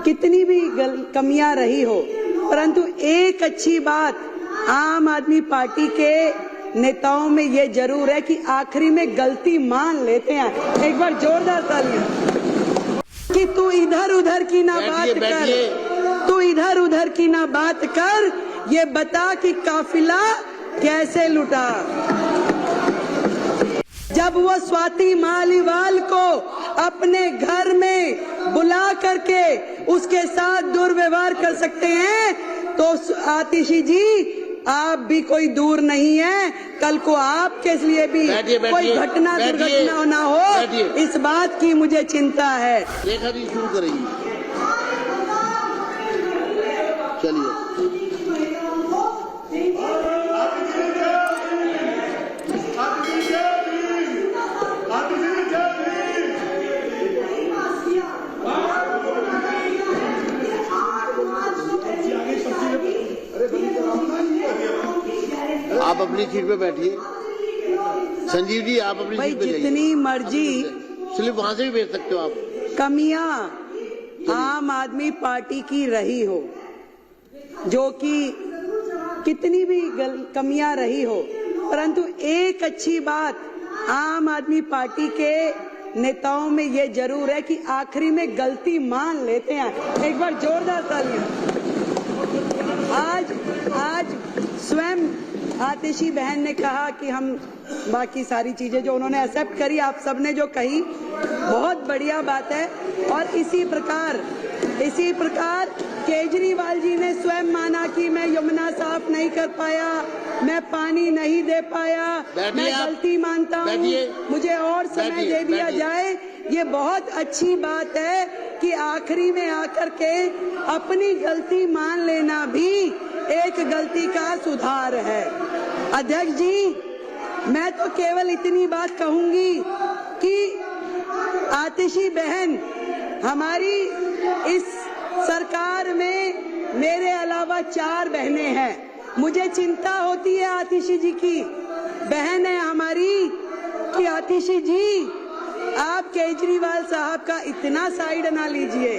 कितनी भी कमियां रही हो, परंतु एक अच्छी बात आम आदमी पार्टी के नेताओं में ये जरूर है कि आखिरी में गलती मान लेते हैं। एक बार जोरदार तालियां। कि तू इधर उधर की ना बात कर, तू इधर उधर की ना बात कर, ये बता कि काफिला कैसे लुटा। जब वो स्वाति मालीवाल को अपने घर में बुला करके उसके साथ दुर्व्यवहार कर सकते हैं, तो आतिशी जी आप भी कोई दूर नहीं है। कल को आपके लिए भी कोई घटना दुर्घटना ना हो, इस बात की मुझे चिंता है। रेखा जी शुरू करेंगी, चलिए। आप अपनी सीट पे बैठिए। संजीव जी आप अपनी सीट पे जाइए। जितनी मर्जी स्लिप वहां से भी भेज सकते हो आप। कमियां आम आदमी पार्टी की रही हो, जो कि कितनी भी कमियां रही हो, परंतु एक अच्छी बात आम आदमी पार्टी के नेताओं में ये जरूर है कि आखिरी में गलती मान लेते हैं। एक बार जोरदार तालियां। आज स्वयं आतिशी बहन ने कहा कि हम बाकी सारी चीजें जो उन्होंने एक्सेप्ट करी, आप सबने जो कही बहुत बढ़िया बात है। और इसी प्रकार केजरीवाल जी ने स्वयं माना कि मैं यमुना साफ नहीं कर पाया, मैं पानी नहीं दे पाया, मैं गलती मानता हूँ, मुझे और समय दे दिया जाए। ये बहुत अच्छी बात है कि आखिरी में आकर के अपनी गलती मान लेना भी एक गलती का सुधार है। अध्यक्ष जी, मैं तो केवल इतनी बात कहूंगी कि आतिशी बहन, हमारी इस सरकार में मेरे अलावा 4 बहनें हैं। मुझे चिंता होती है आतिशी जी की, बहन है हमारी, कि आतिशी जी आप केजरीवाल साहब का इतना साइड ना लीजिए,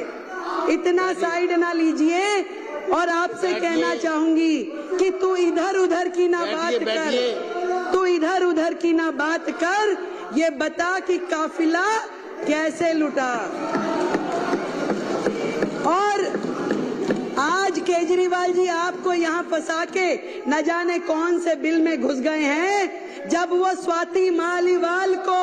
इतना साइड ना लीजिए। और आपसे कहना चाहूंगी कि तू इधर उधर की ना बात कर, तू इधर उधर की ना बात कर, ये बता कि काफिला कैसे लुटा। और आज केजरीवाल जी आपको यहाँ फंसा के न जाने कौन से बिल में घुस गए हैं। जब वो स्वाति मालीवाल को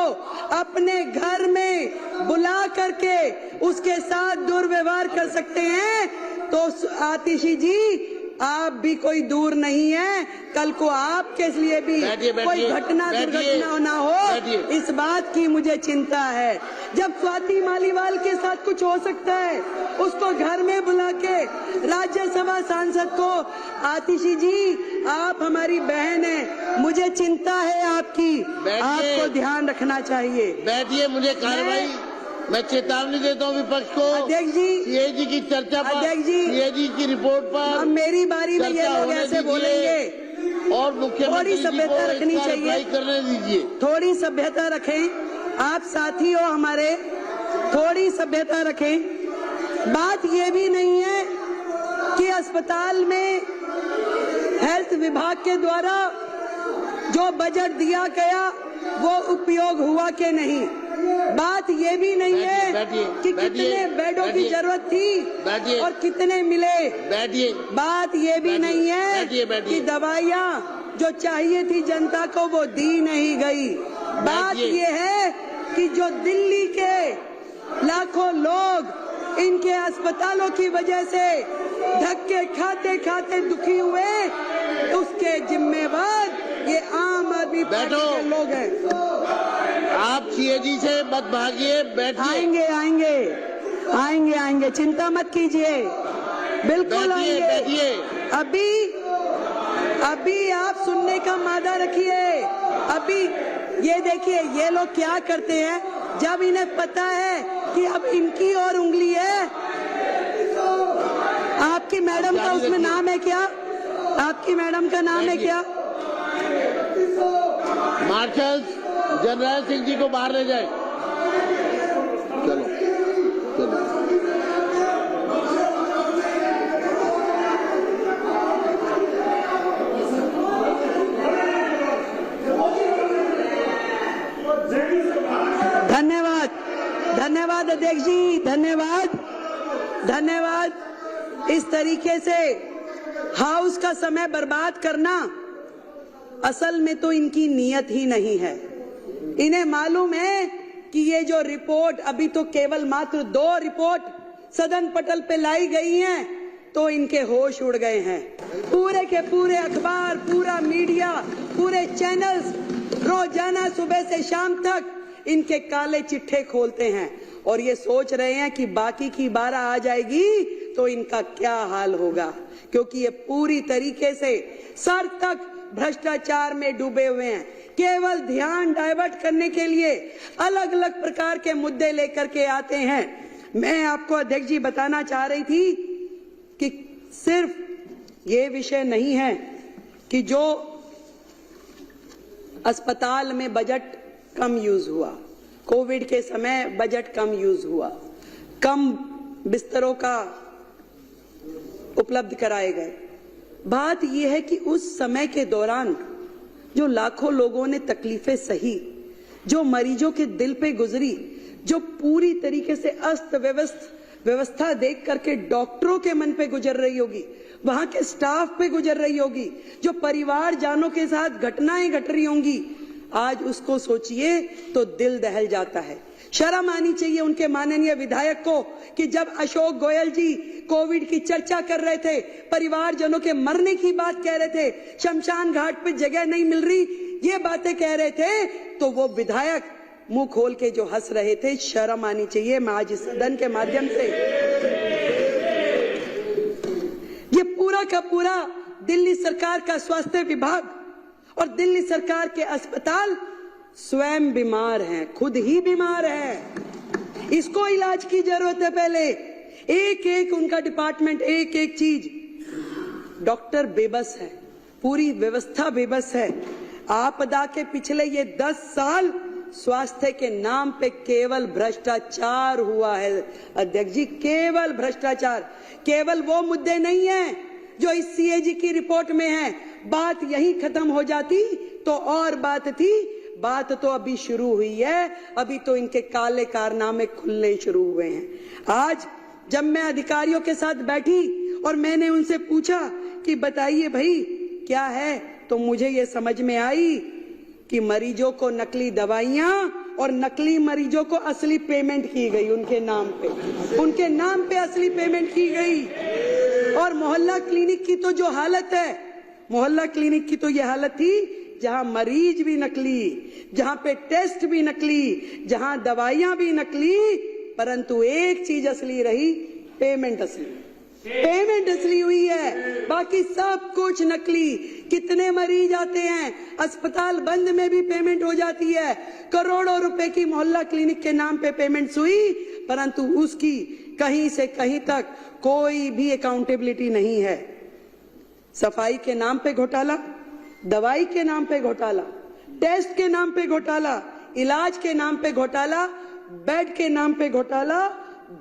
अपने घर में बुला करके उसके साथ दुर्व्यवहार कर सकते हैं, तो आतिशी जी आप भी कोई दूर नहीं है। कल को आपके लिए भी कोई घटना दुर्घटना ना हो, इस बात की मुझे चिंता है। जब स्वाति मालीवाल के साथ कुछ हो सकता है, उसको घर में बुला के राज्यसभा सांसद को, आतिशी जी आप हमारी बहन है, मुझे चिंता है आपकी, आपको ध्यान रखना चाहिए। बैठिए, मुझे कार्रवाई, मैं चेतावनी देता हूँ विपक्ष को। अध्यक्ष जी, सीएजी की चर्चा पर, अध्यक्ष जी, सीएजी की रिपोर्ट पर अब मेरी बारी में ये लोग ऐसे बोलेंगे, और मुख्यमंत्री थोड़ी सभ्यता रखनी चाहिए, करने दीजिए। थोड़ी सभ्यता रखें। आप साथी हो हमारे, थोड़ी सभ्यता रखें। बात ये भी नहीं है कि अस्पताल में हेल्थ विभाग के द्वारा जो बजट दिया गया वो उपयोग हुआ कि नहीं। बात ये भी नहीं है कि कितने बेडों की जरूरत थी और कितने मिले। बात ये भी नहीं है कि दवाइयाँ जो चाहिए थी जनता को वो दी नहीं गई। बात ये है कि जो दिल्ली के लाखों लोग इनके अस्पतालों की वजह से धक्के खाते खाते दुखी हुए, उसके जिम्मेवार ये आम आदमी पार्टी के लोग हैं। आप सीएजी से मत भागिए, बैठिए। आएंगे, चिंता मत कीजिए, बिल्कुल आएंगे। अभी आप सुनने का मादा रखिए। अभी ये देखिए ये लोग क्या करते हैं, जब इन्हें पता है कि अब इनकी और उंगली है। आपकी मैडम का उसमें नाम है क्या? आपकी मैडम का नाम है क्या? मार्शल जनरल सिंह जी को बाहर ले जाए। चलो चलो। धन्यवाद। इस तरीके से हाउस का समय बर्बाद करना असल में तो इनकी नीयत ही नहीं है। इन्हें मालूम है कि ये जो रिपोर्ट अभी तो केवल मात्र 2 रिपोर्ट सदन पटल पे लाई गई हैं तो इनके होश उड़ गए हैं। पूरे के पूरे अखबार, पूरा मीडिया, पूरे चैनल्स रोजाना सुबह से शाम तक इनके काले चिट्ठे खोलते हैं और ये सोच रहे हैं कि बाकी की 12 आ जाएगी तो इनका क्या हाल होगा, क्योंकि ये पूरी तरीके से सर तक भ्रष्टाचार में डूबे हुए हैं। केवल ध्यान डाइवर्ट करने के लिए अलग अलग प्रकार के मुद्दे लेकर के आते हैं। मैं आपको अध्यक्ष जी बताना चाह रही थी कि सिर्फ ये विषय नहीं है कि जो अस्पताल में बजट कम यूज हुआ, कोविड के समय बजट कम यूज हुआ, कम बिस्तरों का उपलब्ध कराए गए। बात यह है कि उस समय के दौरान जो लाखों लोगों ने तकलीफें सही, जो मरीजों के दिल पे गुजरी, जो पूरी तरीके से अस्त व्यवस्था देख करके डॉक्टरों के मन पे गुजर रही होगी, वहां के स्टाफ पे गुजर रही होगी, जो परिवार जानों के साथ घटनाएं घट रही होंगी, आज उसको सोचिए तो दिल दहल जाता है। शर्म आनी चाहिए उनके माननीय विधायक को कि जब अशोक गोयल जी कोविड की चर्चा कर रहे थे, परिवारजनों के मरने की बात कह रहे थे, शमशान घाट पे जगह नहीं मिल रही, ये बातें कह रहे थे, तो वो विधायक मुंह खोल के जो हंस रहे थे, शर्म आनी चाहिए। मैं आज इस सदन के माध्यम से ये पूरा का पूरा दिल्ली सरकार का स्वास्थ्य विभाग और दिल्ली सरकार के अस्पताल स्वयं बीमार हैं, खुद ही बीमार हैं। इसको इलाज की जरूरत है। पहले एक एक उनका डिपार्टमेंट, एक एक चीज, डॉक्टर बेबस है, पूरी व्यवस्था बेबस है। आपदा के पिछले ये 10 साल स्वास्थ्य के नाम पे केवल भ्रष्टाचार हुआ है अध्यक्ष जी, केवल भ्रष्टाचार। केवल वो मुद्दे नहीं है जो इस सीएजी की रिपोर्ट में है। बात यहीं खत्म हो जाती तो और बात थी, बात तो अभी शुरू हुई है। अभी तो इनके काले कारनामे खुलने शुरू हुए हैं। आज जब मैं अधिकारियों के साथ बैठी और मैंने उनसे पूछा कि बताइए भाई क्या है, तो मुझे ये समझ में आई कि मरीजों को नकली दवाइयां और नकली मरीजों को असली पेमेंट की गई उनके नाम पे असली पेमेंट की गई। और मोहल्ला क्लिनिक की तो जो हालत है, मोहल्ला क्लिनिक की तो ये हालत थी जहां मरीज भी नकली, जहां पे टेस्ट भी नकली, जहां दवाइयां भी नकली, परंतु एक चीज असली रही, पेमेंट असली हुई है, बाकी सब कुछ नकली। कितने मरीज आते हैं, अस्पताल बंद में भी पेमेंट हो जाती है। करोड़ों रुपए की मोहल्ला क्लिनिक के नाम पे पेमेंट्स हुई, परंतु उसकी कहीं से कहीं तक कोई भी अकाउंटेबिलिटी नहीं है। सफाई के नाम पे घोटाला, दवाई के नाम पे घोटाला, टेस्ट के नाम पे घोटाला, इलाज के नाम पे घोटाला, बेड के नाम पे घोटाला,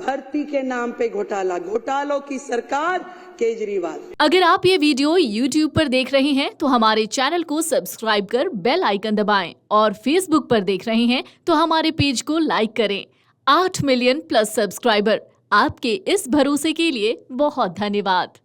भर्ती के नाम पे घोटाला। घोटालों की सरकार केजरीवाल। अगर आप ये वीडियो YouTube पर देख रहे हैं तो हमारे चैनल को सब्सक्राइब कर बेल आइकन दबाएं, और Facebook पर देख रहे हैं तो हमारे पेज को लाइक करें। 8 मिलियन प्लस सब्सक्राइबर, आपके इस भरोसे के लिए बहुत धन्यवाद।